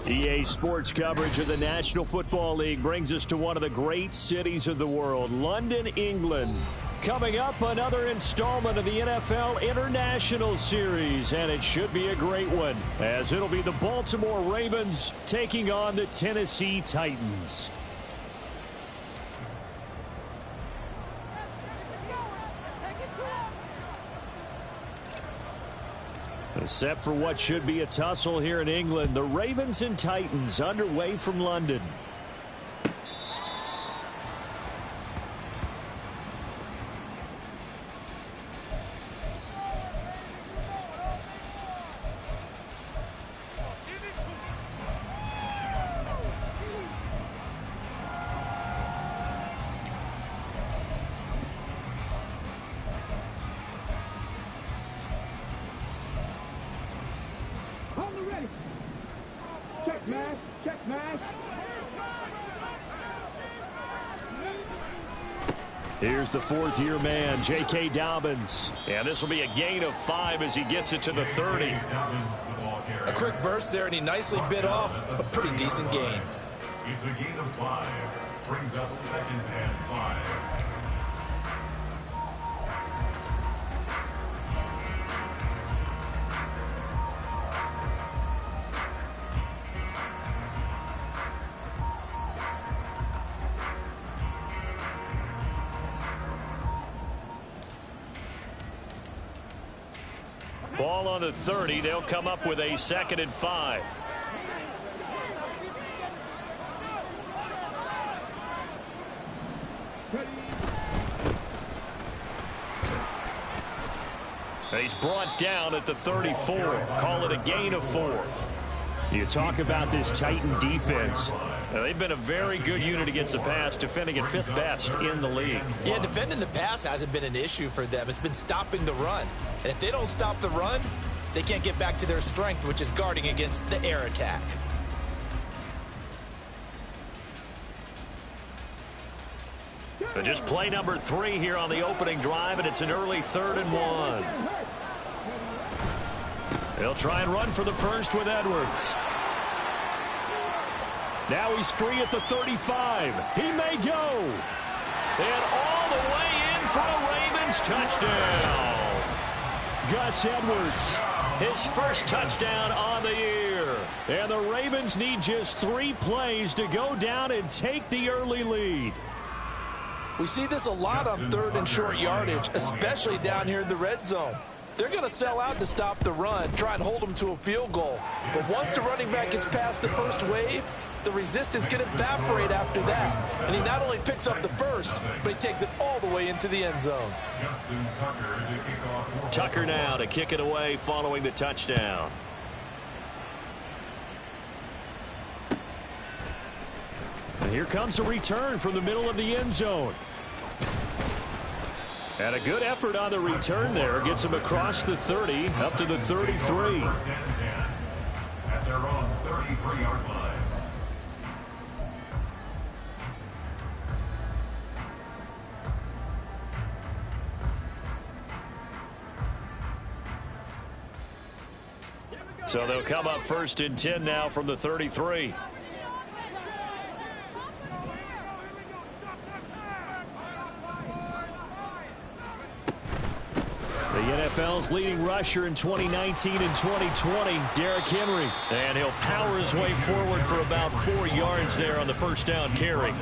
EA Sports coverage of the National Football League brings us to one of the great cities of the world, London, England. Coming up, another installment of the NFL International Series, and it should be a great one, as it'll be the Baltimore Ravens taking on the Tennessee Titans. Set for what should be a tussle here in England, the Ravens and Titans underway from London. Here's the fourth-year man, J.K. Dobbins. And this will be a gain of 5 as he gets it to the 30. A quick burst there, and he nicely bit off a pretty decent gain. It's a gain of 5. Brings up 2nd and 5. Ball on the 30. They'll come up with a 2nd and 5. He's brought down at the 34. Call it a gain of 4. You talk about this Titan defense. Now, they've been a very good unit against the pass, defending at 5th best in the league. Yeah, defending the pass hasn't been an issue for them. It's been stopping the run. And if they don't stop the run, they can't get back to their strength, which is guarding against the air attack. But just play number 3 here on the opening drive, and it's an early 3rd and 1. They'll try and run for the first with Edwards. Now he's free at the 35. He may go. And all the way in for a Ravens touchdown. Gus Edwards, his first touchdown on the year. And the Ravens need just 3 plays to go down and take the early lead. We see this a lot on 3rd and short yardage, especially down here in the red zone. They're going to sell out to stop the run, try and hold them to a field goal. But once the running back gets past the first wave, the resistance can evaporate after that. And he not only picks up the first, but he takes it all the way into the end zone. Tucker now to kick it away following the touchdown. And here comes a return from the middle of the end zone. And a good effort on the return there. Gets him across the 30, up to the 33. At their own 33-yard line. So they'll come up 1st and 10 now from the 33. The NFL's leading rusher in 2019 and 2020, Derrick Henry. And he'll power his way forward for about 4 yards there on the first down carry.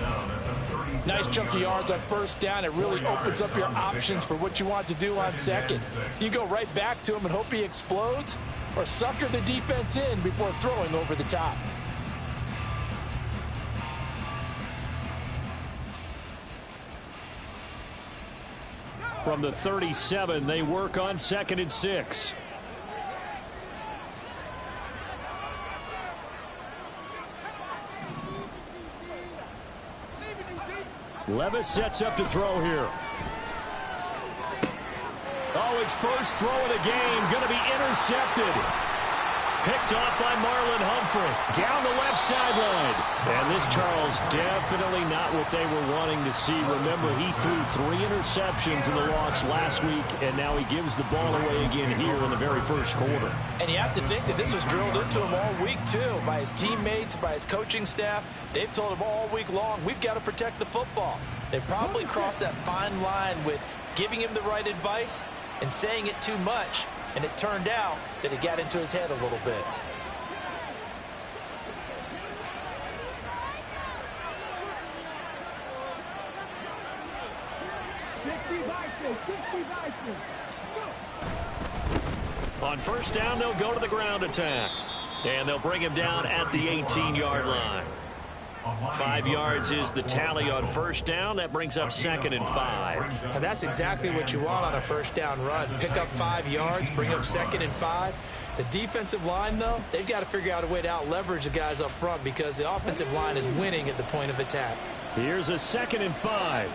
Nice chunky yards on first down. It really opens up your options for what you want to do on second. You go right back to him and hope he explodes, or sucker the defense in before throwing over the top. From the 37, they work on 2nd and 6. Levis sets up to throw here. Oh, his first throw of the game going to be intercepted. Picked off by Marlon Humphrey. Down the left sideline. And this, Charles, definitely not what they were wanting to see. Remember, he threw 3 interceptions in the loss last week, and now he gives the ball away again here in the very first quarter. And you have to think that this was drilled into him all week too, by his teammates, by his coaching staff. They've told him all week long, we've got to protect the football. They probably crossed that fine line with giving him the right advice and saying it too much, and it turned out that it got into his head a little bit. On first down, they'll go to the ground attack. And they'll bring him down at the 18-yard line. 5 yards is the tally on first down. That brings up 2nd and 5. And that's exactly what you want on a first down run. Pick up 5 yards, bring up 2nd and 5. The defensive line, though, they've got to figure out a way to out-leverage the guys up front because the offensive line is winning at the point of attack. Here's a 2nd and 5.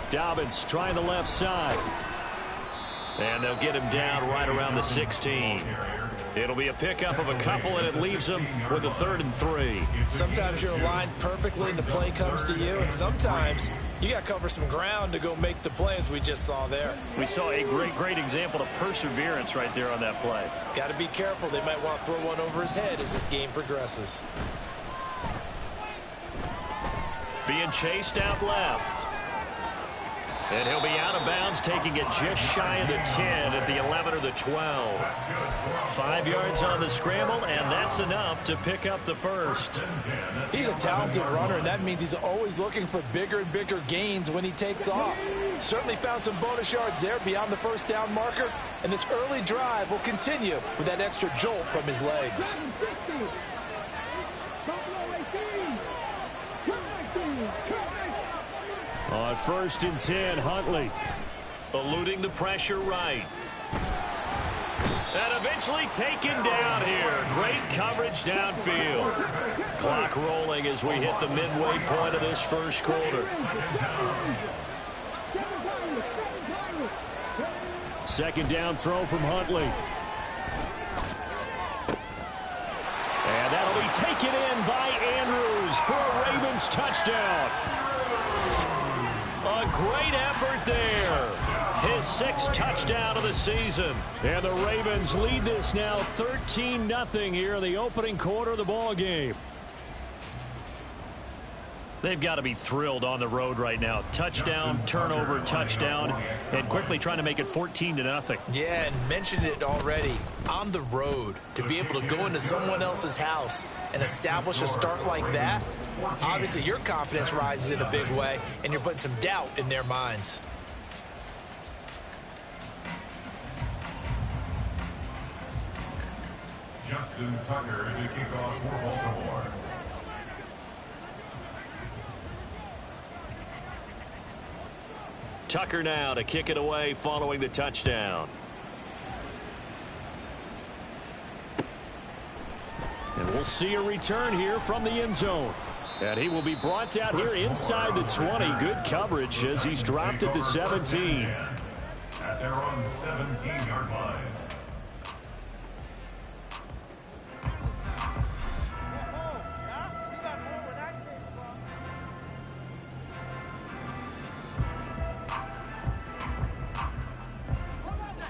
Dobbins trying the left side. And they'll get him down right around the 16. It'll be a pickup of a couple, and it leaves them with a 3rd and 3. Sometimes you're aligned perfectly and the play comes to you, and sometimes you got to cover some ground to go make the play, as we just saw there. We saw a great example of perseverance right there on that play. Got to be careful. They might want to throw one over his head as this game progresses. Being chased out left. And he'll be out of bounds, taking it just shy of the 10 at the 11 or the 12. 5 yards on the scramble, and that's enough to pick up the first. He's a talented runner, and that means he's always looking for bigger and bigger gains when he takes off. Certainly found some bonus yards there beyond the first down marker, and this early drive will continue with that extra jolt from his legs. On 1st and 10, Huntley eluding the pressure right. And eventually taken down here. Great coverage downfield. Clock rolling as we hit the midway point of this first quarter. 2nd down throw from Huntley. And that'll be taken in by Andrews for a Ravens touchdown. A great effort there. His 6th touchdown of the season. And the Ravens lead this now 13-0 here in the opening quarter of the ball game. They've got to be thrilled on the road right now. Touchdown, turnover, touchdown, and quickly trying to make it 14-0. Yeah, and mentioned it already. On the road, to be able to go into someone else's house and establish a start like that, obviously your confidence rises in a big way, and you're putting some doubt in their minds. Justin Tucker to kick off for Baltimore. Tucker now to kick it away following the touchdown. And we'll see a return here from the end zone. And he will be brought down here inside the 20. Good coverage as he's dropped at the 17. At their own 17-yard line.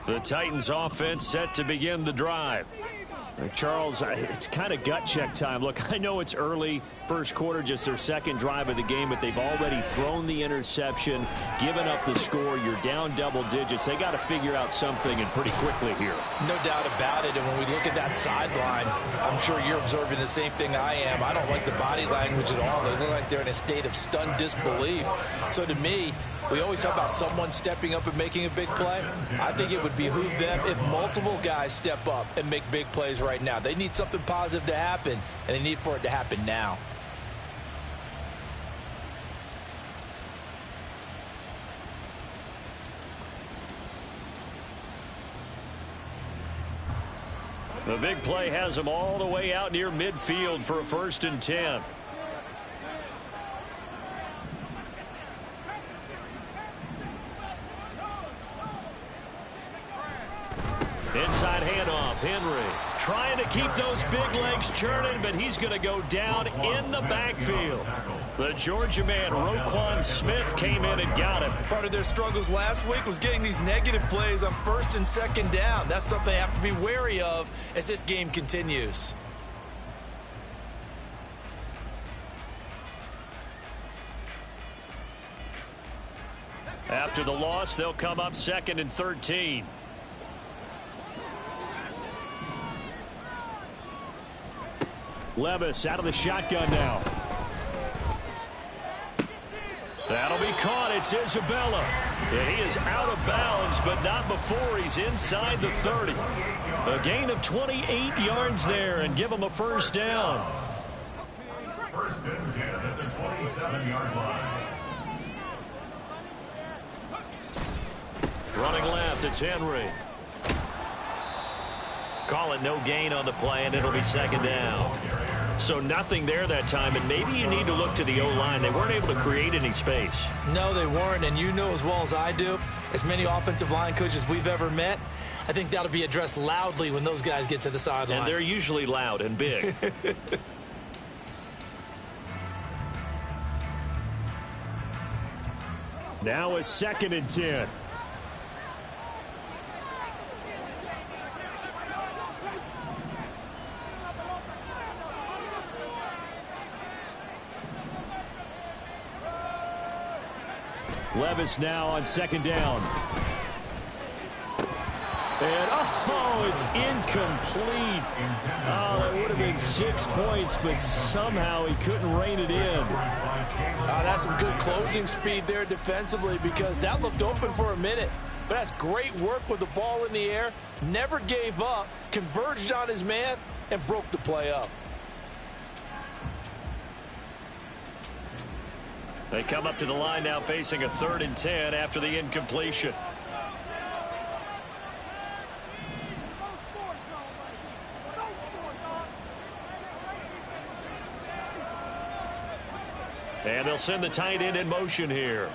The Titans offense set to begin the drive. Charles, it's kind of gut check time. Look, I know it's early, first quarter, just their 2nd drive of the game, but they've already thrown the interception, given up the score. You're down double digits. They got to figure out something, and pretty quickly here. No doubt about it, and when we look at that sideline, I'm sure you're observing the same thing I am. I don't like the body language at all. They look like they're in a state of stunned disbelief. So to me, we always talk about someone stepping up and making a big play. I think it would behoove them if multiple guys step up and make big plays right now. They need something positive to happen, and they need for it to happen now. The big play has them all the way out near midfield for a 1st and 10. Inside handoff, Henry trying to keep those big legs churning, but he's going to go down in the backfield. The Georgia man, Roquan Smith, came in and got him. Part of their struggles last week was getting these negative plays on first and second down. That's something they have to be wary of as this game continues. After the loss, they'll come up 2nd and 13. Levis out of the shotgun now. That'll be caught. It's Isabella. And he is out of bounds, but not before he's inside the 30. A gain of 28 yards there and give him a first down. First and 10 at the 27-yard line. Running left, it's Henry. Call it no gain on the play, and it'll be 2nd down. So nothing there that time, and maybe you need to look to the O-line. They weren't able to create any space. No, they weren't, and you know as well as I do, as many offensive line coaches we've ever met, I think that'll be addressed loudly when those guys get to the sideline. And they're usually loud and big. Now it's 2nd and 10. Levis now on 2nd down. And, oh, it's incomplete. Oh, it would have been 6 points, but somehow he couldn't rein it in. That's some good closing speed there defensively, because that looked open for a minute. But that's great work with the ball in the air. Never gave up, converged on his man, and broke the play up. They come up to the line now facing a 3rd and 10 after the incompletion. And they'll send the tight end in motion here.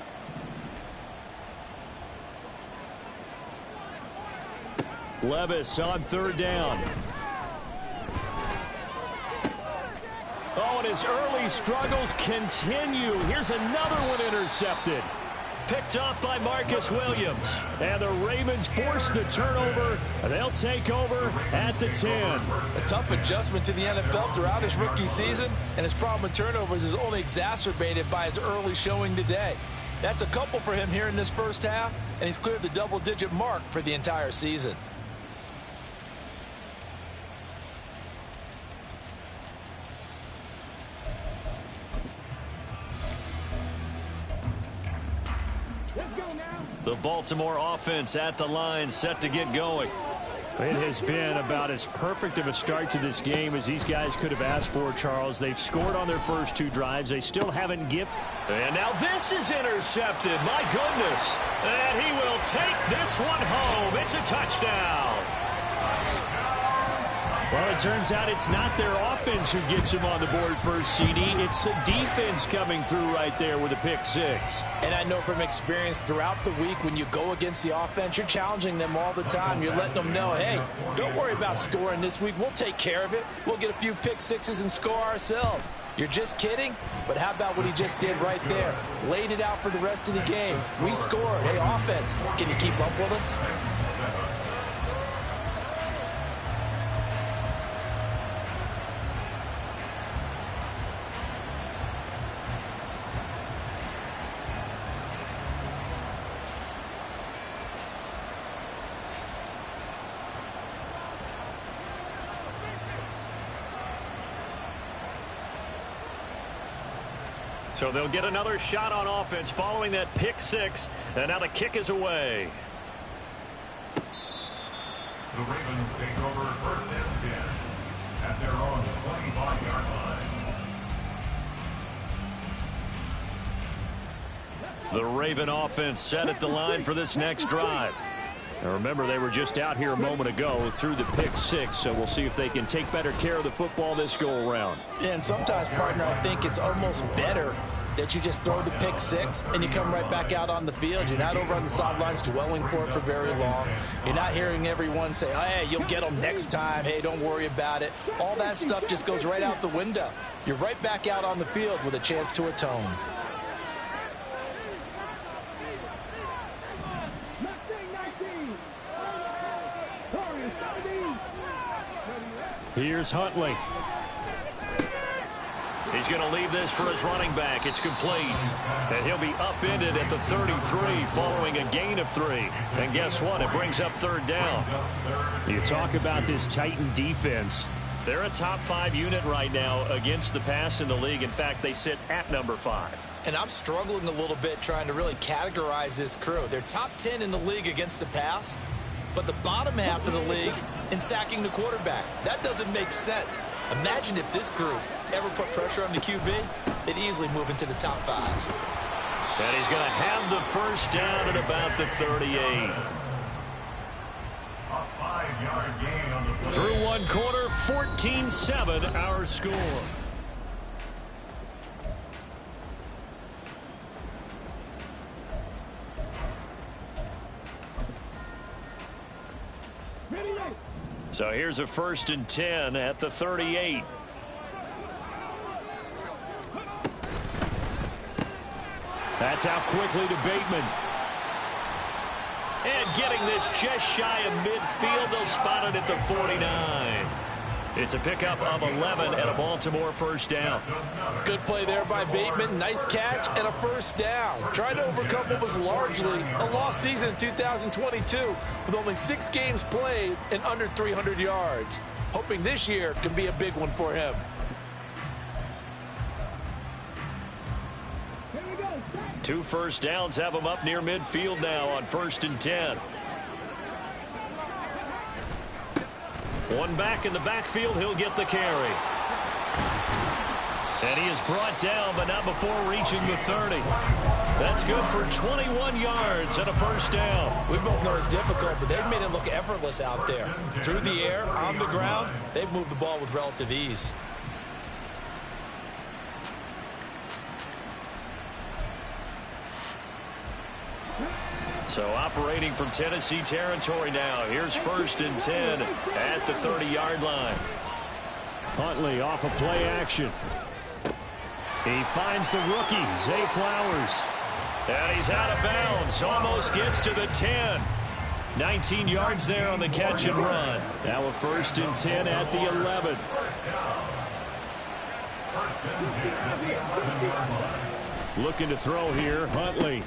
Levis on 3rd down. Oh, and his early struggles continue. Here's another one intercepted. Picked up by Marcus Williams. And the Ravens force the turnover. And they'll take over at the 10. A tough adjustment to the NFL throughout his rookie season, and his problem with turnovers is only exacerbated by his early showing today. That's a couple for him here in this first half, and he's cleared the double-digit mark for the entire season. The Baltimore offense at the line, set to get going. It has been about as perfect of a start to this game as these guys could have asked for, Charles. They've scored on their first 2 drives. They still haven't given. And now this is intercepted. My goodness. And he will take this one home. It's a touchdown. Well, it turns out it's not their offense who gets him on the board first, CD. It's the defense coming through right there with a pick 6. And I know from experience throughout the week, when you go against the offense, you're challenging them all the time. You're letting them know, hey, don't worry about scoring this week. We'll take care of it. We'll get a few pick 6s and score ourselves. You're just kidding? But how about what he just did right there? Laid it out for the rest of the game. We scored. Hey, offense, can you keep up with us? So they'll get another shot on offense following that pick 6. And now the kick is away. The Ravens take over 1st and 10 at their own 25-yard line. The Raven offense set at the line for this next drive. Now remember, they were just out here a moment ago through the pick 6, so we'll see if they can take better care of the football this go-around. Yeah, and sometimes, partner, I think it's almost better that you just throw the pick six and you come right back out on the field. You're not over on the sidelines dwelling for it for very long. You're not hearing everyone say, oh, hey, you'll get them next time. Hey, don't worry about it. All that stuff just goes right out the window. You're right back out on the field with a chance to atone. Here's Huntley. He's going to leave this for his running back. It's complete. And he'll be upended at the 33 following a gain of 3. And guess what? It brings up third down. You talk about this Titan defense. They're a top 5 unit right now against the pass in the league. In fact, they sit at number 5. And I'm struggling a little bit trying to really categorize this crew. They're top 10 in the league against the pass, but the bottom half of the league in sacking the quarterback. That doesn't make sense. Imagine if this group ever put pressure on the QB, they'd easily move into the top 5. And he's going to have the first down at about the 38. A 5-yard gain on the play. Through one quarter, 14-7 our score. So here's a 1st and 10 at the 38. That's out quickly to Bateman. And getting this just shy of midfield, they'll spot it at the 49. It's a pickup of 11 and a Baltimore first down. Good play there by Bateman. Nice catch and a first down. Trying to overcome what was largely a lost season in 2022 with only 6 games played and under 300 yards. Hoping this year can be a big one for him. 2 first downs have him up near midfield now on 1st and 10. One back in the backfield, he'll get the carry. And he is brought down, but not before reaching the 30. That's good for 21 yards and a first down. We both know it's difficult, but they've made it look effortless out there. Through the air, on the ground, they've moved the ball with relative ease. So operating from Tennessee territory now. Here's 1st and 10 at the 30-yard line. Huntley off of play action. He finds the rookie, Zay Flowers. And he's out of bounds. Almost gets to the 10. 19 yards there on the catch and run. Now a 1st and 10 at the 11. Looking to throw here, Huntley.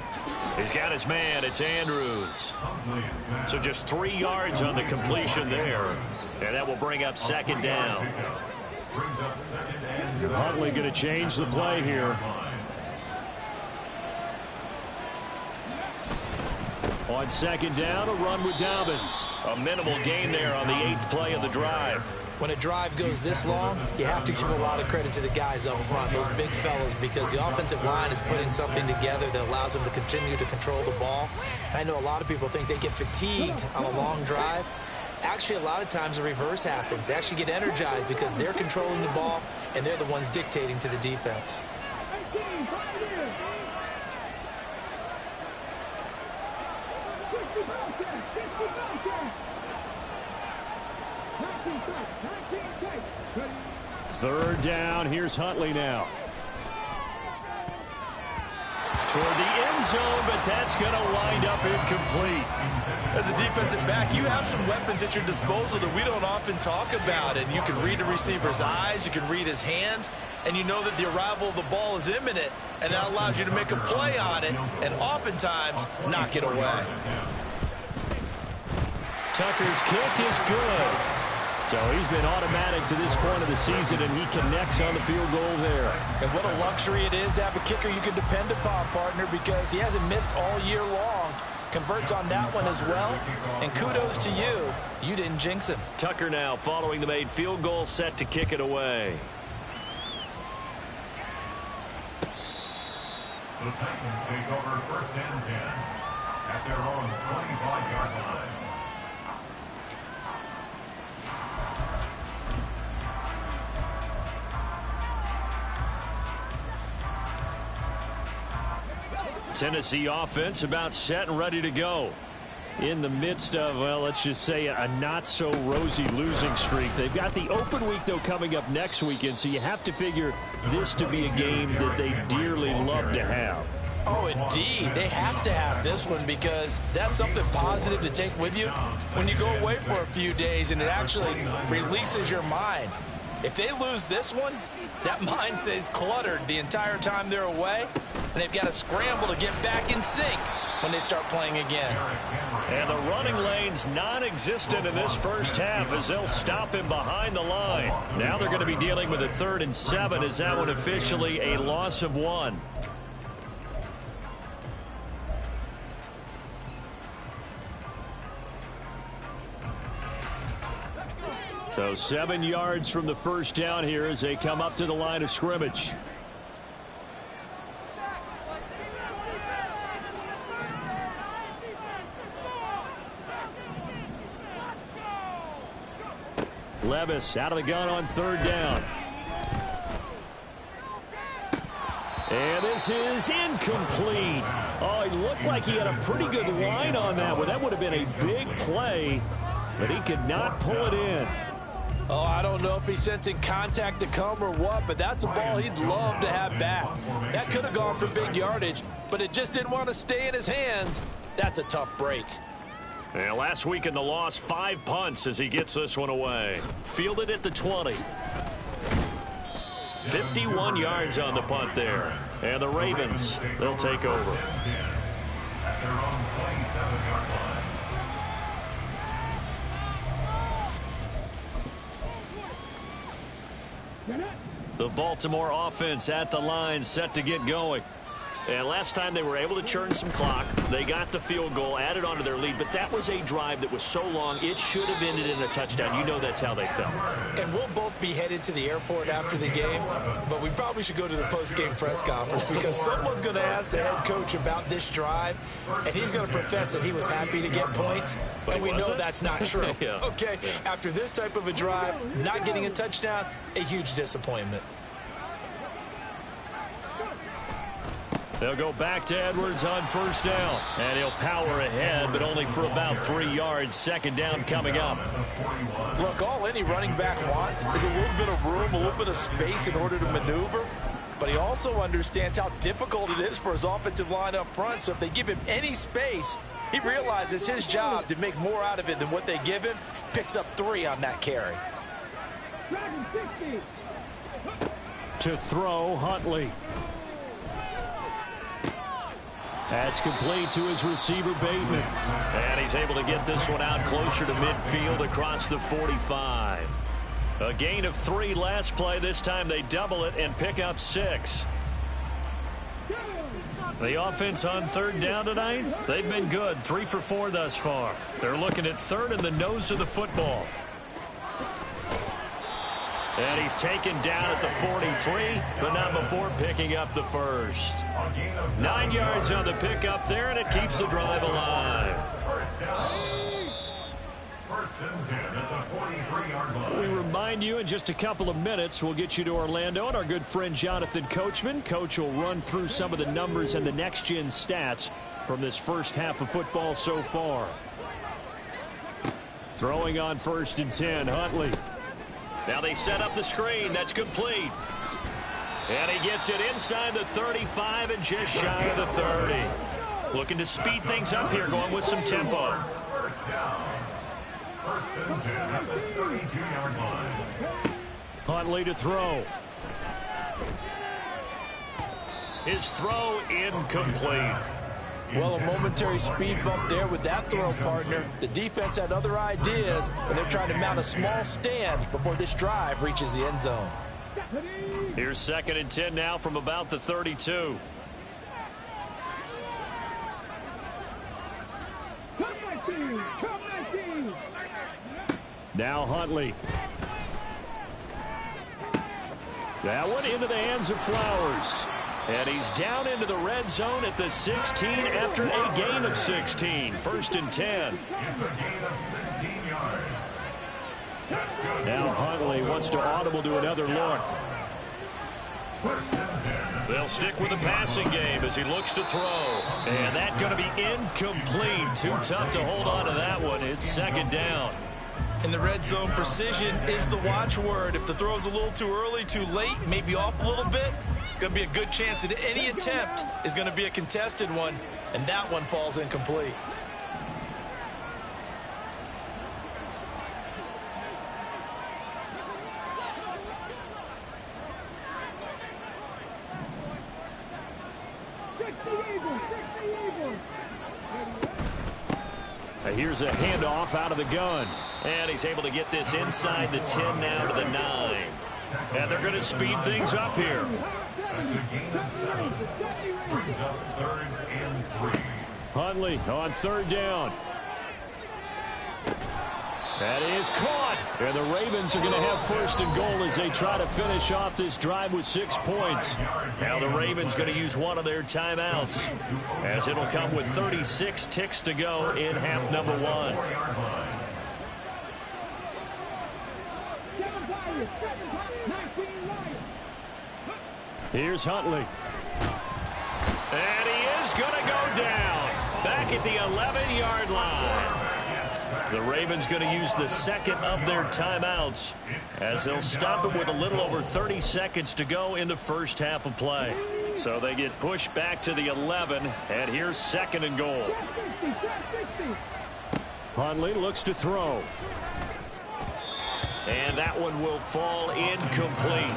He's got his man. It's Andrews. So just 3 yards on the completion there. And that will bring up 2nd down. Huntley going to change the play here. On 2nd down, a run with Dobbins. A minimal gain there on the 8th play of the drive. When a drive goes this long, you have to give a lot of credit to the guys up front, those big fellas, because the offensive line is putting something together that allows them to continue to control the ball. I know a lot of people think they get fatigued on a long drive. Actually, a lot of times the reverse happens. They actually get energized because they're controlling the ball, and they're the ones dictating to the defense. Third down. Here's Huntley now. Toward the end zone, but that's going to wind up incomplete. As a defensive back, you have some weapons at your disposal that we don't often talk about. And you can read the receiver's eyes, you can read his hands, and you know that the arrival of the ball is imminent. And that allows you to make a play on it and oftentimes knock it away. Tucker's kick is good. So he's been automatic to this point of the season, and he connects on the field goal there. And what a luxury it is to have a kicker you can depend upon, partner, because he hasn't missed all year long. Converts on that one as well. And kudos to you. You didn't jinx him. Tucker now following the made field goal, set to kick it away. The Titans take over 1st and 10 at their own 25-yard line. Tennessee offense about set and ready to go. In the midst of, well, let's just say a not-so-rosy losing streak. They've got the open week, though, coming up next weekend, so you have to figure this to be a game that they dearly love to have. Oh, indeed. They have to have this one because that's something positive to take with you when you go away for a few days, and it actually releases your mind. If they lose this one, that mind stays cluttered the entire time they're away, and they've got to scramble to get back in sync when they start playing again. And the running lane's non-existent in this first half as they'll stop him behind the line. Now they're going to be dealing with a 3rd and 7 as that one officially a loss of 1. So 7 yards from the first down here as they come up to the line of scrimmage. Levis out of the gun on 3rd down. And this is incomplete. Oh, he looked like he had a pretty good line on that one. That would have been a big play, but he could not pull it in. Oh, I don't know if he's sensing contact to come or what, but that's a ball he'd love to have back. That could have gone for big yardage, but it just didn't want to stay in his hands. That's a tough break. And last week in the loss, 5 punts as he gets this one away. Fielded at the 20. 51 yards on the punt there. And the Ravens, they'll take over. At their own 27-yard line. The Baltimore offense at the line, set to get going. And last time they were able to churn some clock. They got the field goal, added onto their lead, but that was a drive that was so long it should have ended in a touchdown. You know that's how they felt. And we'll both be headed to the airport after the game, but we probably should go to the post-game press conference because someone's going to ask the head coach about this drive, and he's going to profess that he was happy to get points, and we know that's not true. Yeah. Okay, after this type of a drive, not getting a touchdown, a huge disappointment. They'll go back to Edwards on 1st down. And he'll power ahead, but only for about 3 yards. 2nd down coming up. Look, all any running back wants is a little bit of room, a little bit of space in order to maneuver. But he also understands how difficult it is for his offensive line up front. So if they give him any space, he realizes his job to make more out of it than what they give him. Picks up 3 on that carry. To throw, Huntley. That's complete to his receiver, Bateman. And he's able to get this one out closer to midfield across the 45. A gain of 3 last play. This time they double it and pick up 6. The offense on 3rd down tonight, they've been good. 3 for 4 thus far. They're looking at 3rd and the nose of the football. And he's taken down at the 43, but not before picking up the 1st. 9 yards on the pickup there, and it keeps the drive alive. First down. 1st and 10 at the 43-yard line. We remind you in just a couple of minutes, we'll get you to Orlando and our good friend Jonathan Coachman. Coach will run through some of the numbers and the next-gen stats from this first half of football so far. Throwing on 1st and 10, Huntley. Now they set up the screen. That's complete. And he gets it inside the 35 and just shy of the 30. Looking to speed things up here, going with some tempo. First down. 1st and 10 at the 32-yard line. Huntley to throw. His throw incomplete. Well, a momentary speed bump there with that throw, partner. The defense had other ideas, and they're trying to mount a small stand before this drive reaches the end zone. Here's 2nd and 10 now from about the 32. Now Huntley. That one into the hands of Flowers. And he's down into the red zone at the 16 after a gain of 16. 1st and 10. It's a gain of 16 yards. Now Huntley wants to audible to another look. 1st and 10 at They'll stick with the passing game as he looks to throw. And that's going to be incomplete. Too tough to hold on to that one. It's second down. In the red zone, precision is the watchword. If the throw's a little too early, too late, maybe off a little bit, going to be a good chance that any attempt is going to be a contested one, and that one falls incomplete. Here's a handoff out of the gun. And he's able to get this inside the 10 now to the 9. And they're going to speed things up here. That's a gain of 7. Brings up 3rd and 3. Huntley on 3rd down. That is caught. And the Ravens are going to have 1st and goal as they try to finish off this drive with 6 points. Now the Ravens going to use one of their timeouts, as it'll come with 36 ticks to go in half number 1. Here's Huntley. And he is going to go down back at the 11-yard line. The Ravens going to use the second of their timeouts, as they'll stop it with a little over 30 seconds to go in the first half of play. So they get pushed back to the 11, and here's 2nd and goal. Huntley looks to throw. And that one will fall incomplete.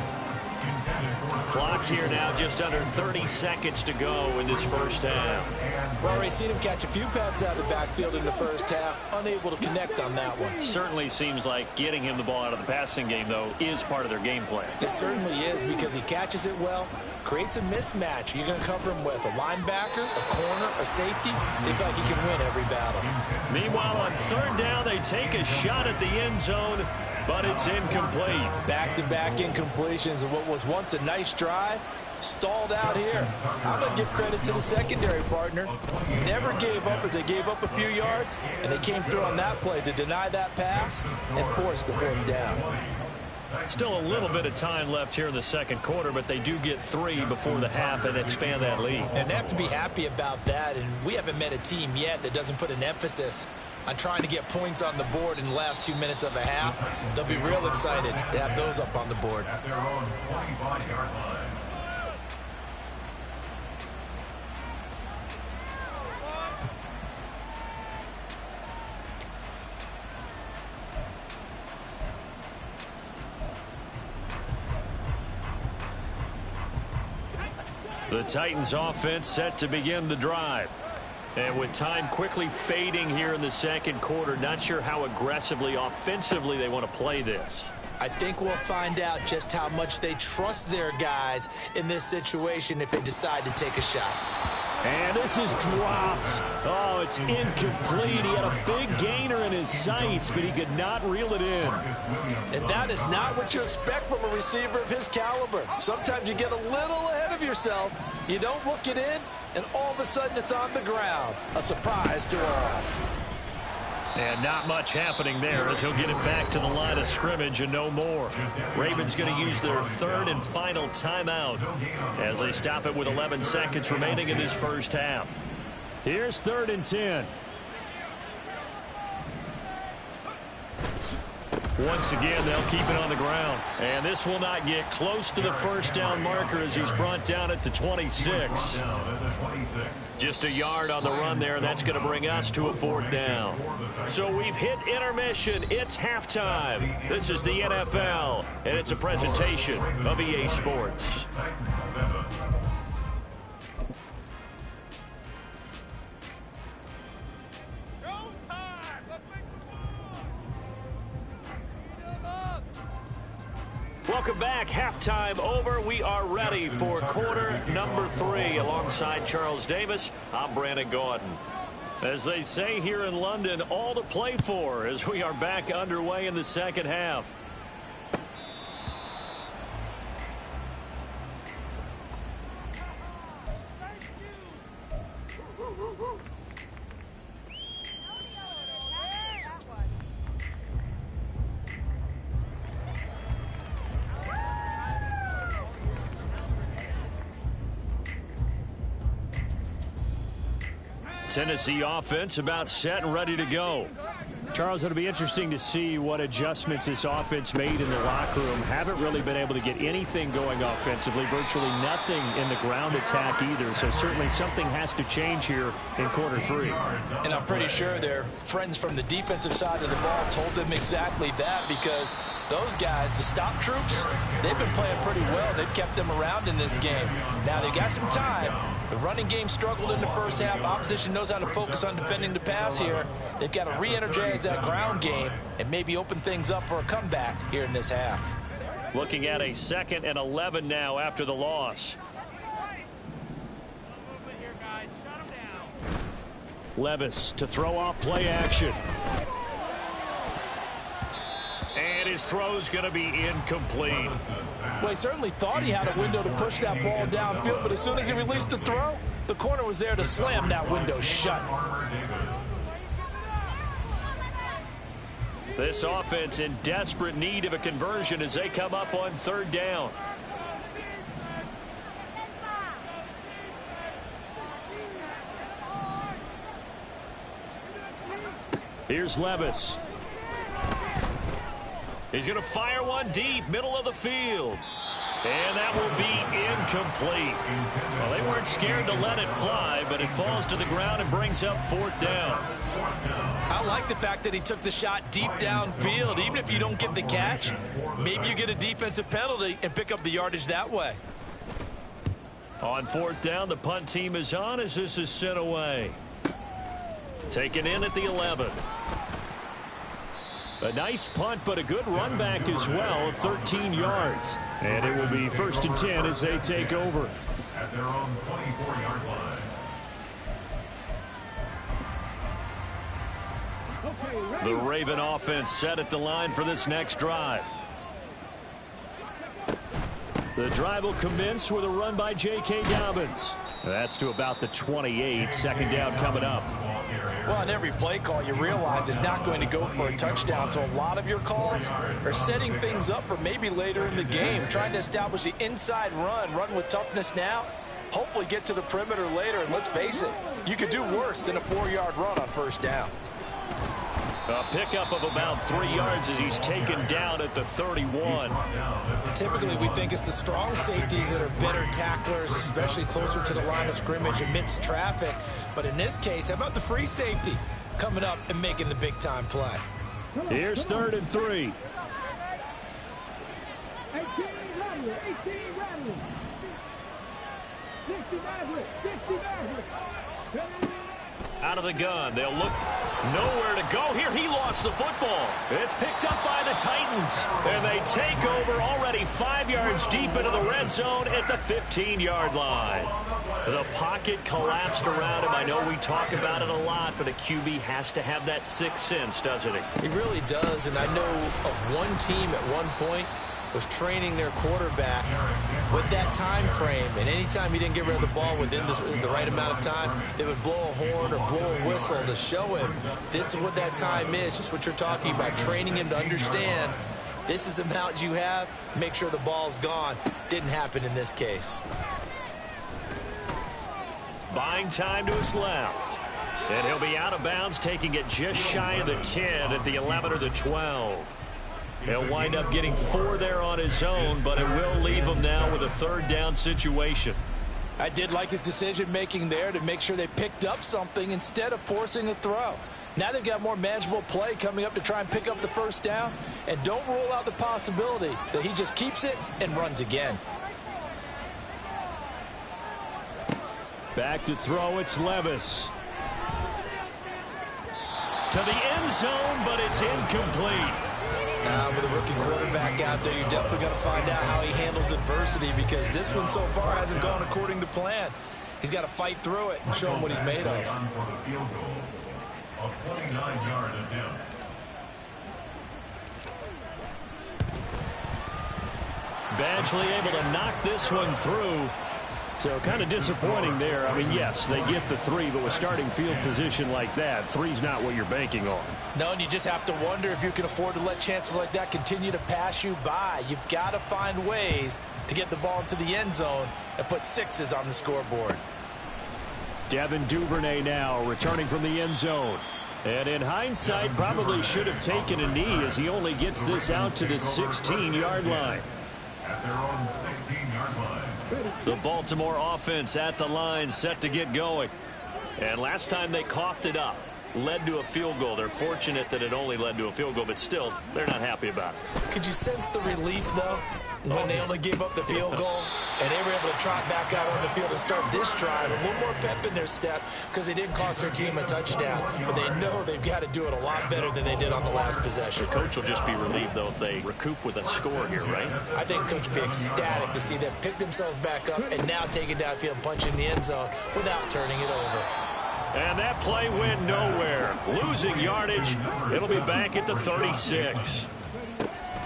Clock here now just under 30 seconds to go in this first half. We've already seen him catch a few passes out of the backfield in the first half, unable to connect on that one. Certainly seems like getting him the ball out of the passing game, though, is part of their game plan. It certainly is, because he catches it well, creates a mismatch. You're going to cover him with a linebacker, a corner, a safety. They feel like he can win every battle. Meanwhile, on 3rd down, they take a shot at the end zone, but it's incomplete. Back-to-back incompletions of what was once a nice drive, stalled out here. I'm going to give credit to the secondary partner. Never gave up as they gave up a few yards, and they came through on that play to deny that pass and force the 4th down. Still a little bit of time left here in the second quarter, but they do get 3 before the half and expand that lead. And they have to be happy about that, and we haven't met a team yet that doesn't put an emphasis on trying to get points on the board in the last 2 minutes of a half. They'll be real excited to have those up on the board. At their own 25-yard line. The Titans offense set to begin the drive. And with time quickly fading here in the second quarter, not sure how aggressively, offensively they want to play this. I think we'll find out just how much they trust their guys in this situation if they decide to take a shot. And this is dropped. Oh, it's incomplete. He had a big gainer in his sights, but he could not reel it in. And that is not what you expect from a receiver of his caliber. Sometimes you get a little ahead of yourself. You don't look it in, and all of a sudden it's on the ground. A surprise to all. And not much happening there as he'll get it back to the line of scrimmage and no more. Ravens going to use their 3rd and final timeout as they stop it with 11 seconds remaining in this first half. Here's 3rd and 10. Once again, they'll keep it on the ground. And this will not get close to the first down marker as he's brought down at the 26. Just a yard on the run there, and that's going to bring us to a 4th down. So we've hit intermission. It's halftime. This is the NFL, and it's a presentation of EA Sports. Welcome back. Halftime over. We are ready for quarter number 3. Alongside Charles Davis, I'm Brandon Gaudin. As they say here in London, all to play for as we are back underway in the second half. Tennessee offense about set and ready to go. Charles, it'll be interesting to see what adjustments this offense made in the locker room. Haven't really been able to get anything going offensively, virtually nothing in the ground attack either. So certainly something has to change here in quarter three. And I'm pretty sure their friends from the defensive side of the ball told them exactly that, because those guys, the stop troops, they've been playing pretty well. They've kept them around in this game. Now they got some time. The running game struggled in the first half. Opposition knows how to focus on defending the pass here. They've got to re-energize that ground game and maybe open things up for a comeback here in this half. Looking at a 2nd and 11 now after the loss. Levis to throw off play action. And his throw's going to be incomplete. Well, he certainly thought he had a window to push that ball downfield, but as soon as he released the throw, the corner was there to slam that window shut. This offense in desperate need of a conversion as they come up on 3rd down. Here's Levis. He's going to fire one deep, middle of the field. And that will be incomplete. Well, they weren't scared to let it fly, but it falls to the ground and brings up 4th down. I like the fact that he took the shot deep downfield. Even if you don't get the catch, maybe you get a defensive penalty and pick up the yardage that way. On 4th down, the punt team is on as this is sent away. Taken in at the 11. A nice punt, but a good run back as well, 13 yards. And it will be 1st and 10 as they take over. At their own 24-yard line. The Raven offense set at the line for this next drive. The drive will commence with a run by J.K. Dobbins. That's to about the 28. 2nd down coming up. Well, on every play call, you realize it's not going to go for a touchdown. So a lot of your calls are setting things up for maybe later in the game, trying to establish the inside run with toughness now, hopefully get to the perimeter later. And let's face it, you could do worse than a 4-yard run on 1st down. A pickup of about 3 yards as he's taken down at the 31. Typically, we think it's the strong safeties that are better tacklers, especially closer to the line of scrimmage amidst traffic. But in this case, how about the free safety coming up and making the big-time play? Here's 3rd and 3. 18 Radley. 60 Radley. Out of the gun. They'll look nowhere to go. Here, he lost the football. It's picked up by the Titans. And they take over already 5 yards deep into the red zone at the 15-yard line. The pocket collapsed around him. I know we talk about it a lot, but a QB has to have that sixth sense, doesn't he? He really does, and I know of one team at one point was training their quarterback with that time frame, and anytime he didn't get rid of the ball within the right amount of time, they would blow a horn or blow a whistle to show him this is what that time is, just what you're talking about, training him to understand this is the amount you have, make sure the ball's gone. Didn't happen in this case. Buying time to his left. And he'll be out of bounds, taking it just shy of the 10 at the 11 or the 12. He'll wind up getting 4 there on his own, but it will leave him now with a 3rd down situation. I did like his decision-making there to make sure they picked up something instead of forcing a throw. Now they've got more manageable play coming up to try and pick up the 1st down, and don't rule out the possibility that he just keeps it and runs again. Back to throw, it's Levis. To the end zone, but it's incomplete. Now, with a rookie quarterback out there, you're definitely going to find out how he handles adversity, because this one so far hasn't gone according to plan. He's got to fight through it and show him what he's made of. For the field goal, a 29-yard attempt. Badgley able to knock this one through. So kind of disappointing there. I mean, yes, they get the 3, but with starting field position like that, 3's not what you're banking on. No, and you just have to wonder if you can afford to let chances like that continue to pass you by. You've got to find ways to get the ball into the end zone and put 6s on the scoreboard. Devin Duvernay now returning from the end zone. And in hindsight, probably should have taken a knee as he only gets this out to the 16-yard line. At their own 16-yard line. The Baltimore offense at the line, set to get going. And last time they coughed it up, led to a field goal. They're fortunate that it only led to a field goal, but still, they're not happy about it. Could you sense the relief, though, when they only gave up the field goal and they were able to trot back out on the field and start this drive? A little more pep in their step because they didn't cost their team a touchdown, but they know they've got to do it a lot better than they did on the last possession. The coach will just be relieved, though, if they recoup with a score here, right? I think coach will be ecstatic to see them pick themselves back up and now take it downfield and punch in the end zone without turning it over. And that play went nowhere. Losing yardage. It'll be back at the 36.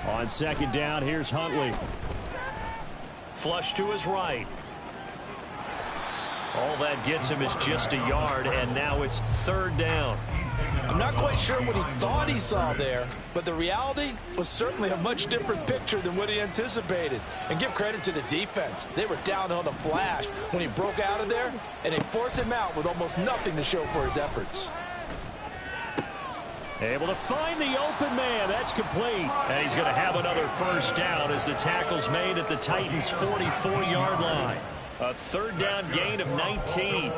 On second down, here's Huntley. Flush to his right. All that gets him is just a yard, and now it's third down. I'm not quite sure what he thought he saw there, but the reality was certainly a much different picture than what he anticipated. And give credit to the defense. They were down on the flash when he broke out of there, and they forced him out with almost nothing to show for his efforts. Able to find the open man. That's complete. And he's going to have another first down as the tackle's made at the Titans' 44-yard line. A third down gain of 19.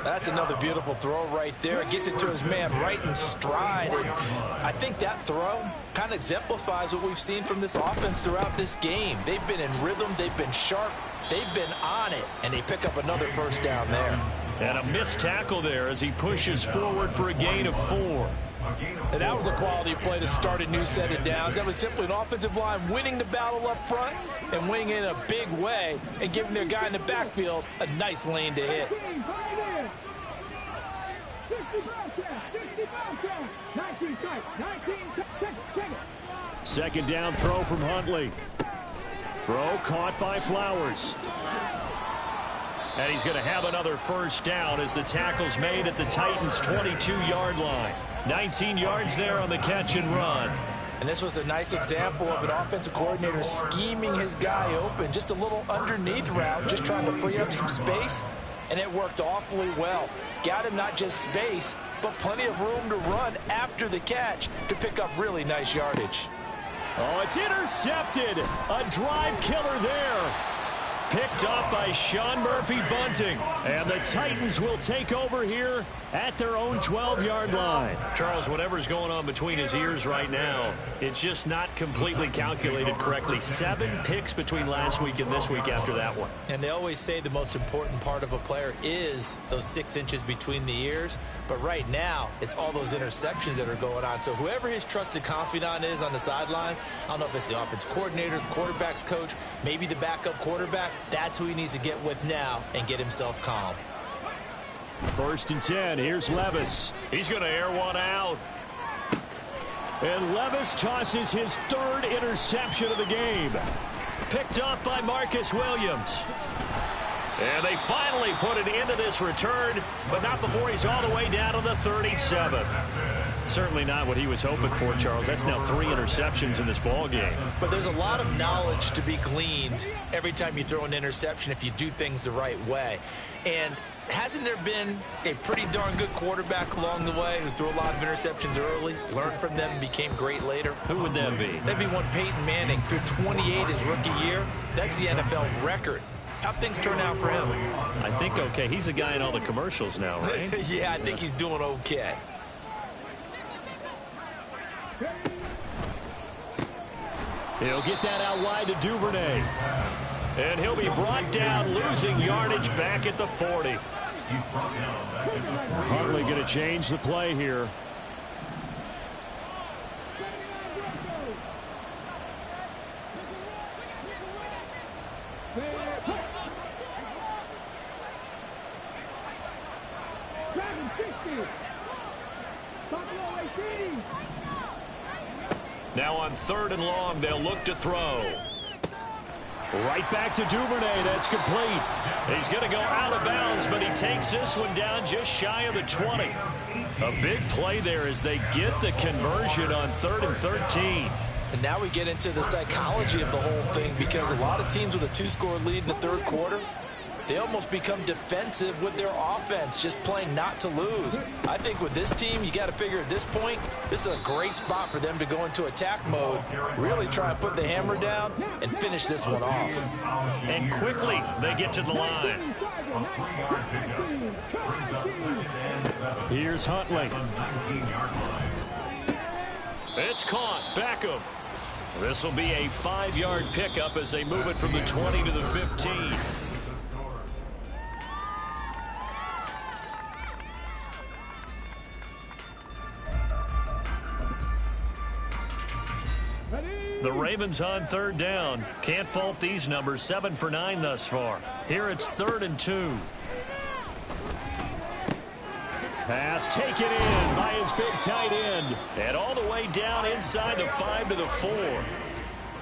That's another beautiful throw right there. It gets it to his man right in stride. And I think that throw kind of exemplifies what we've seen from this offense throughout this game. They've been in rhythm. They've been sharp. They've been on it. And they pick up another first down there. And a missed tackle there as he pushes forward for a gain of 4. And that was a quality play to start a new set of downs. That was simply an offensive line winning the battle up front and winning in a big way and giving their guy in the backfield a nice lane to hit. Second down throw from Huntley. Throw caught by Flowers. And he's going to have another first down as the tackle's made at the Titans' 22-yard line. 19 yards there on the catch and run. And this was a nice example of an offensive coordinator scheming his guy open. Just a little underneath route, just trying to free up some space. And it worked awfully well. Got him not just space, but plenty of room to run after the catch to pick up really nice yardage. Oh, it's intercepted. A drive killer there. Picked up by Sean Murphy-Bunting. And the Titans will take over here at their own 12-yard line. Charles, whatever's going on between his ears right now, it's just not completely calculated correctly. 7 picks between last week and this week after that one. And they always say the most important part of a player is those 6 inches between the ears. But right now, it's all those interceptions that are going on. So whoever his trusted confidant is on the sidelines, I don't know if it's the offense coordinator, the quarterback's coach, maybe the backup quarterback, that's who he needs to get with now and get himself calm. First and 10. Here's Levis. He's going to air one out. And Levis tosses his 3rd interception of the game. Picked up by Marcus Williams. And they finally put an end to this return, but not before he's all the way down to the 37. Certainly not what he was hoping for, Charles. That's now 3 interceptions in this ball game. But there's a lot of knowledge to be gleaned every time you throw an interception if you do things the right way. And hasn't there been a pretty darn good quarterback along the way who threw a lot of interceptions early, learned from them, and became great later? Who would that be? That'd be one Peyton Manning. Threw 28 his rookie year. That's the NFL record. How'd things turn out for him? I think okay. He's a guy in all the commercials now, right? Yeah, I think he's doing okay. He'll get that out wide to Duvernay. And he'll be brought down, losing yardage back at the 40. Huntley going to change the play here. Now on 3rd and long, they'll look to throw. Right back to Duvernay. That's complete. He's going to go out of bounds, but he takes this one down just shy of the 20. A big play there as they get the conversion on 3rd and 13. And now we get into the psychology of the whole thing, because a lot of teams with a 2-score lead in the 3rd quarter, they almost become defensive with their offense, just playing not to lose. I think with this team, you got to figure at this point, this is a great spot for them to go into attack mode, really try and put the hammer down and finish this one off. And quickly, they get to the line. A 3-yard pickup brings up 2nd and 7. Here's Huntley. The 19-yard line. It's caught. Beckham. This will be a 5-yard pickup as they move it from the 20 to the 15. The Ravens on 3rd down. Can't fault these numbers. 7 for 9 thus far. Here it's 3rd and 2. Pass taken in by his big tight end. And all the way down inside the 5 to the 4.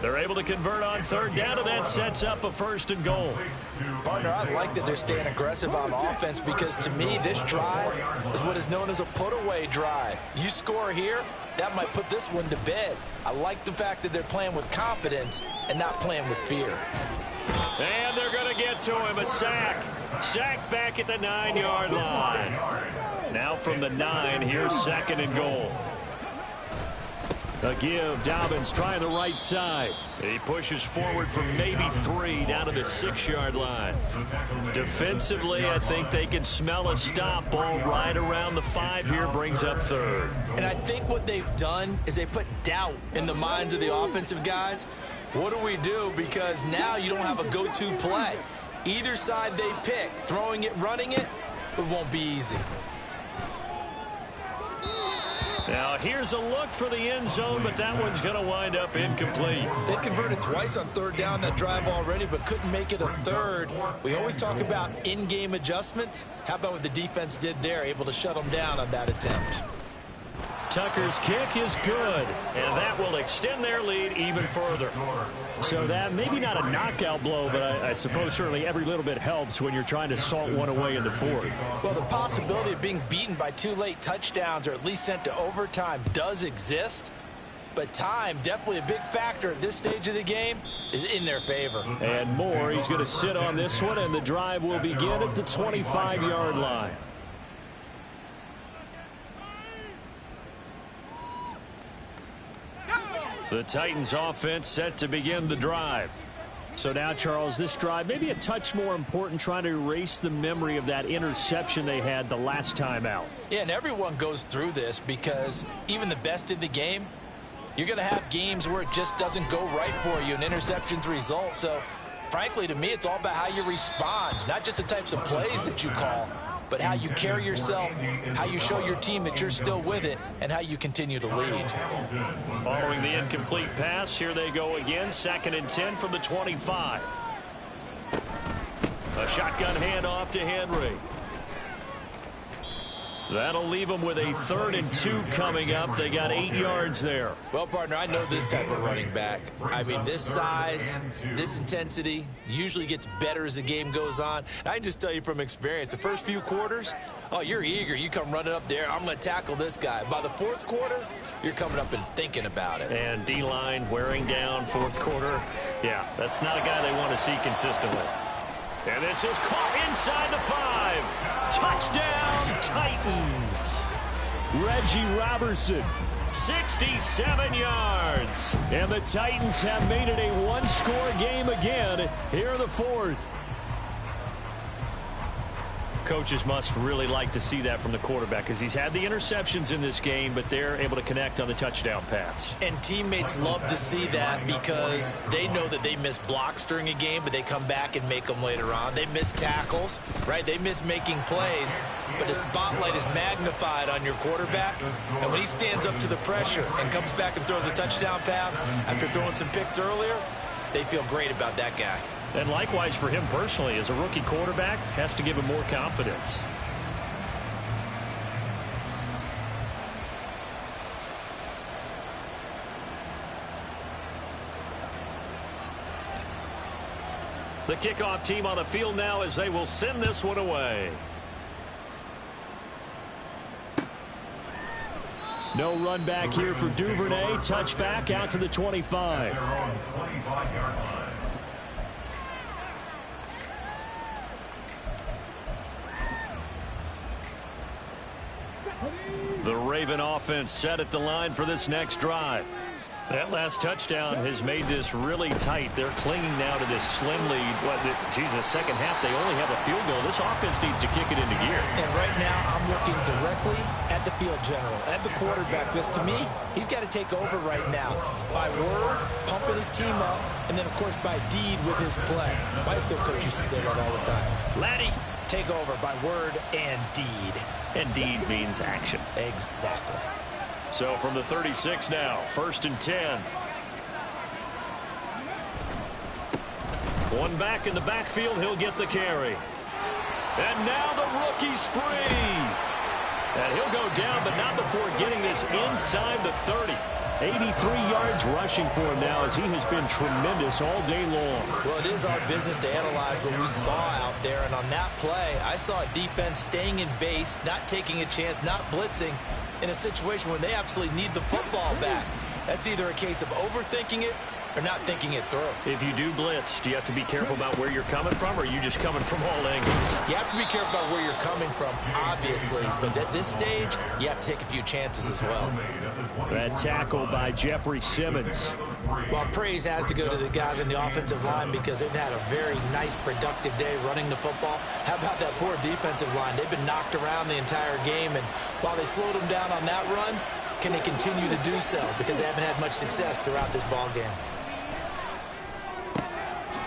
They're able to convert on 3rd down, and that sets up a 1st and goal. Partner, I like that they're staying aggressive on offense because to me, this drive is what is known as a put-away drive. You score here, that might put this one to bed. I like the fact that they're playing with confidence and not playing with fear. And they're going to get to him. A sack. Sacked back at the 9-yard line. Now from the 9, here's 2nd and goal. A give. Dobbins trying the right side. He pushes forward for maybe 3 down to the 6-yard line. Defensively, I think they can smell a stop. Ball right around the 5 here, brings up 3rd. And I think what they've done is they put doubt in the minds of the offensive guys. What do we do? Because now you don't have a go-to play. Either side they pick, throwing it, running it, it won't be easy. Now here's a look for the end zone, but that one's going to wind up incomplete. They converted twice on 3rd down that drive already, but couldn't make it a 3rd. We always talk about in-game adjustments. How about what the defense did there, able to shut them down on that attempt? Tucker's kick is good, and that will extend their lead even further. So that maybe not a knockout blow, but I suppose certainly every little bit helps when you're trying to salt one away in the 4th. Well, the possibility of being beaten by 2 late touchdowns or at least sent to overtime does exist, but time, definitely a big factor at this stage of the game, is in their favor. And more, he's going to sit on this one, and the drive will begin at the 25-yard line. The Titans offense set to begin the drive. So now, Charles, this drive maybe a touch more important, trying to erase the memory of that interception they had the last time out. Yeah, and everyone goes through this because even the best in the game, you're going to have games where it just doesn't go right for you and interceptions result. So, frankly, to me, it's all about how you respond, not just the types of plays that you call, but how you carry yourself, how you show your team that you're still with it, and how you continue to lead. Following the incomplete pass, here they go again, 2nd and 10 from the 25. A shotgun handoff to Henry. That'll leave them with a 3rd and 2 coming up. They got 8 yards there. Well, partner, I know this type of running back. I mean, this size, this intensity usually gets better as the game goes on. I can just tell you from experience, the first few quarters, oh, you're eager. You come running up there, I'm going to tackle this guy. By the 4th quarter, you're coming up and thinking about it. And D-line wearing down 4th quarter. Yeah, that's not a guy they want to see consistently. And this is caught inside the 5. Touchdown, Titans. Reggie Robertson, 67 yards. And the Titans have made it a one-score game again here in the 4th. Coaches must really like to see that from the quarterback because he's had the interceptions in this game, but they're able to connect on the touchdown pass. And teammates love to see that because they know that they miss blocks during a game, but they come back and make them later on. They miss tackles, right? They miss making plays, but the spotlight is magnified on your quarterback. And when he stands up to the pressure and comes back and throws a touchdown pass after throwing some picks earlier, they feel great about that guy. And likewise for him personally, as a rookie quarterback, has to give him more confidence. The kickoff team on the field now as they will send this one away. No run back here for Duvernay. Touchback out to the 25. The Raven offense set at the line for this next drive. That last touchdown has made this really tight. They're clinging now to this slim lead. Second half, they only have a field goal. This offense needs to kick it into gear. And right now, I'm looking directly at the field general, at the quarterback, because to me, he's got to take over right now. By word, pumping his team up, and then, of course, by deed with his play. My high school coach used to say that all the time. Laddie, take over by word and deed. And deed means action. Exactly. So from the 36 now, 1st and 10. One back in the backfield, he'll get the carry. And now the rookie's free. And he'll go down, but not before getting this inside the 30. 83 yards rushing for him now as he has been tremendous all day long. Well, it is our business to analyze what we saw out there. And on that play, I saw a defense staying in base, not taking a chance, not blitzing, in a situation when they absolutely need the football back. That's either a case of overthinking it or not thinking it through. If you do blitz, do you have to be careful about where you're coming from, or are you just coming from all angles? You have to be careful about where you're coming from, obviously, but at this stage, you have to take a few chances as well. That tackle by Jeffrey Simmons. Well, praise has to go to the guys in the offensive line because they've had a very nice, productive day running the football. How about that poor defensive line? They've been knocked around the entire game, and while they slowed them down on that run, can they continue to do so? Because they haven't had much success throughout this ball game.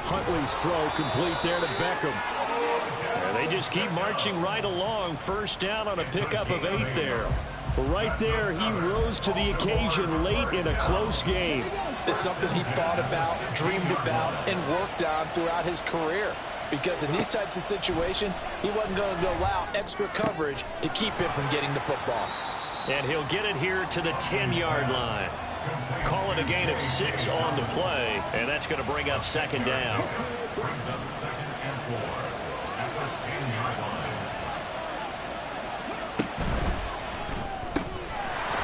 Huntley's throw complete there to Beckham. Yeah, they just keep marching right along. First down on a pickup of 8 there. Right there, he rose to the occasion late in a close game. It's something he thought about, dreamed about, and worked on throughout his career. Because in these types of situations, he wasn't going to allow extra coverage to keep him from getting the football. And he'll get it here to the 10-yard line. Call it a gain of 6 on the play, and that's going to bring up 2nd down. Brings up 2nd and 4 at the 10-yard line.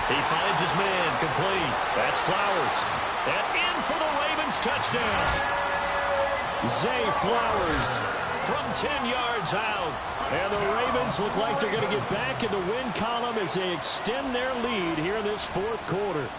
He finds his man, complete. That's Flowers. And in for the Ravens touchdown. Zay Flowers from 10 yards out. And the Ravens look like they're going to get back in the win column as they extend their lead here in this 4th quarter.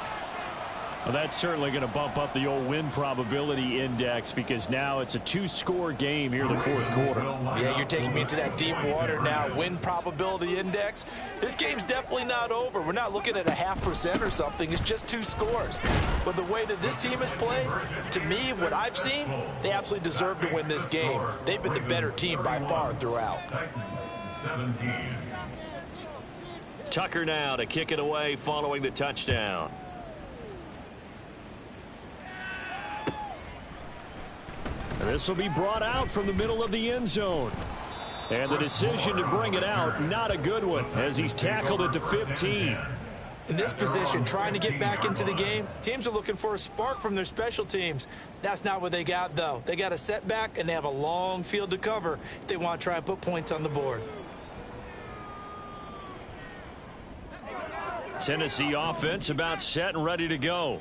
Well, that's certainly going to bump up the old win probability index because now it's a 2-score game here in the 4th quarter. Yeah, you're taking me into that deep water now. Win probability index. This game's definitely not over. We're not looking at a 0.5% or something. It's just 2 scores. But the way that this team has played, to me, what I've seen, they absolutely deserve to win this game. They've been the better team by far throughout. Titans 17. Tucker now to kick it away following the touchdown. This will be brought out from the middle of the end zone. And the decision to bring it out, not a good one, as he's tackled at the 15. In this position, trying to get back into the game, teams are looking for a spark from their special teams. That's not what they got, though. They got a setback, and they have a long field to cover if they want to try and put points on the board. Tennessee offense about set and ready to go.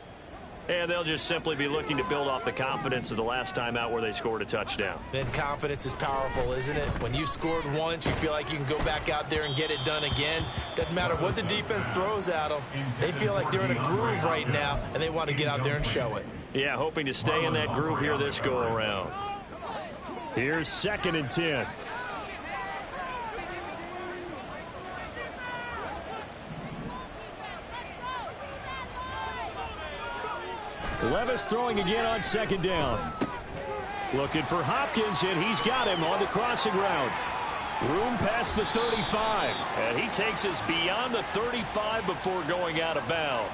And they'll just simply be looking to build off the confidence of the last time out where they scored a touchdown. Then confidence is powerful, isn't it? When you've scored once, you feel like you can go back out there and get it done again. Doesn't matter what the defense throws at them. They feel like they're in a groove right now, and they want to get out there and show it. Yeah, hoping to stay in that groove here this go-around. Here's 2nd and 10. Levis throwing again on 2nd down. Looking for Hopkins, and he's got him on the crossing route. Room past the 35. And he takes us beyond the 35 before going out of bounds.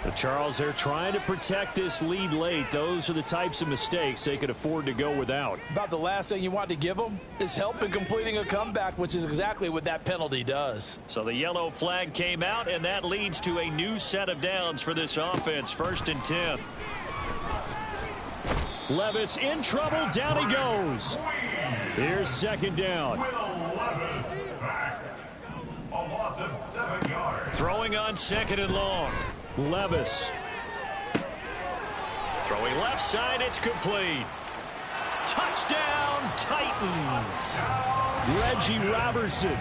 So Charles, they're trying to protect this lead late. Those are the types of mistakes they could afford to go without. About the last thing you want to give them is help in completing a comeback, which is exactly what that penalty does. So the yellow flag came out, and that leads to a new set of downs for this offense. 1st and 10. Levis in trouble. Down he goes. Here's 2nd down. Levis sacked. A loss of 7 yards. Throwing on 2nd and long. Levis. Throwing left side, it's complete. Touchdown, Titans. Reggie Robertson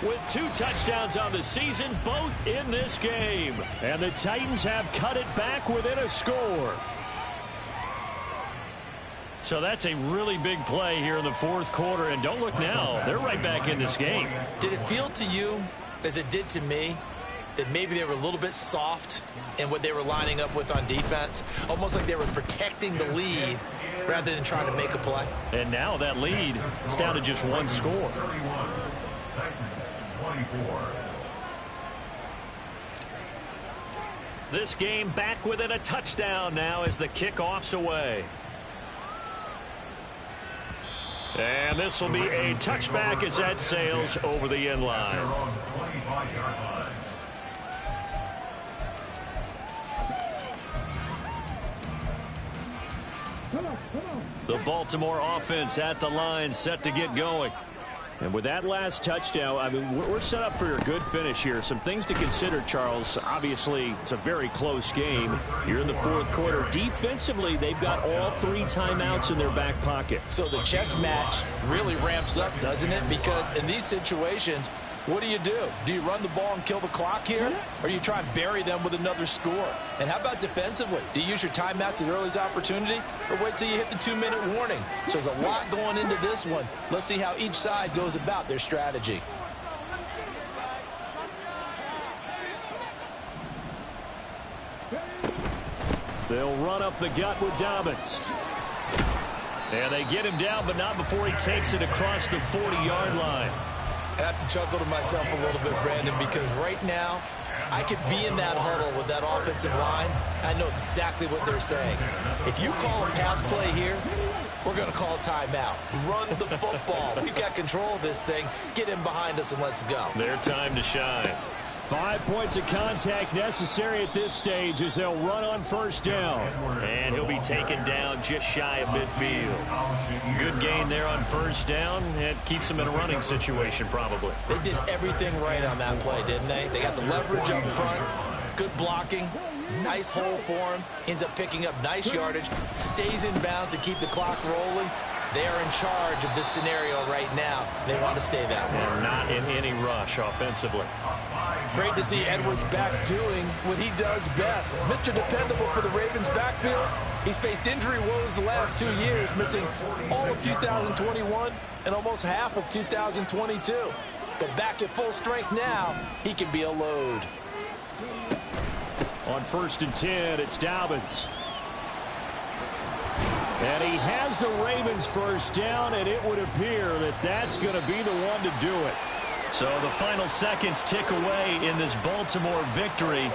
with 2 touchdowns on the season, both in this game. And the Titans have cut it back within a score. So that's a really big play here in the fourth quarter. And don't look now, they're right back in this game. Did it feel to you, as it did to me, that maybe they were a little bit soft in what they were lining up with on defense? Almost like they were protecting the lead rather than trying to make a play. And now that lead is down to just 1 score. 31, Titans 24. This game back within a touchdown now as the kickoff's away. And this will be a touchback as that sails over the end line. They're on the 25-yard line. The Baltimore offense at the line, set to get going. And with that last touchdown, I mean, we're set up for a good finish here. Some things to consider, Charles. Obviously, it's a very close game. You're in the fourth quarter. Defensively, they've got all 3 timeouts in their back pocket. So the chess match really ramps up, doesn't it? Because in these situations, what do? Do you run the ball and kill the clock here? Or you try and bury them with another score? And how about defensively? Do you use your timeouts at earliest opportunity? Or wait till you hit the 2-minute warning? So there's a lot going into this one. Let's see how each side goes about their strategy. They'll run up the gut with Dobbins. And they get him down, but not before he takes it across the 40-yard line. I have to chuckle to myself a little bit, Brandon, because right now I could be in that huddle with that offensive line. I know exactly what they're saying. If you call a pass play here, we're going to call a timeout. Run the football. We've got control of this thing. Get in behind us and let's go. Their time to shine. 5 points of contact necessary at this stage as they'll run on first down. And he'll be taken down just shy of midfield. Good gain there on first down. It keeps them in a running situation probably. They did everything right on that play, didn't they? They got the leverage up front, good blocking, nice hole for him, ends up picking up nice yardage, stays in bounds to keep the clock rolling. They are in charge of this scenario right now. They want to stay that way. And not in any rush offensively. Great to see Edwards back doing what he does best. Mr. Dependable for the Ravens backfield. He's faced injury woes the last 2 years, missing all of 2021 and almost half of 2022. But back at full strength now, he can be a load. On 1st and 10, it's Dobbins. And he has the Ravens first down, and it would appear that that's going to be the one to do it. So the final seconds tick away in this Baltimore victory.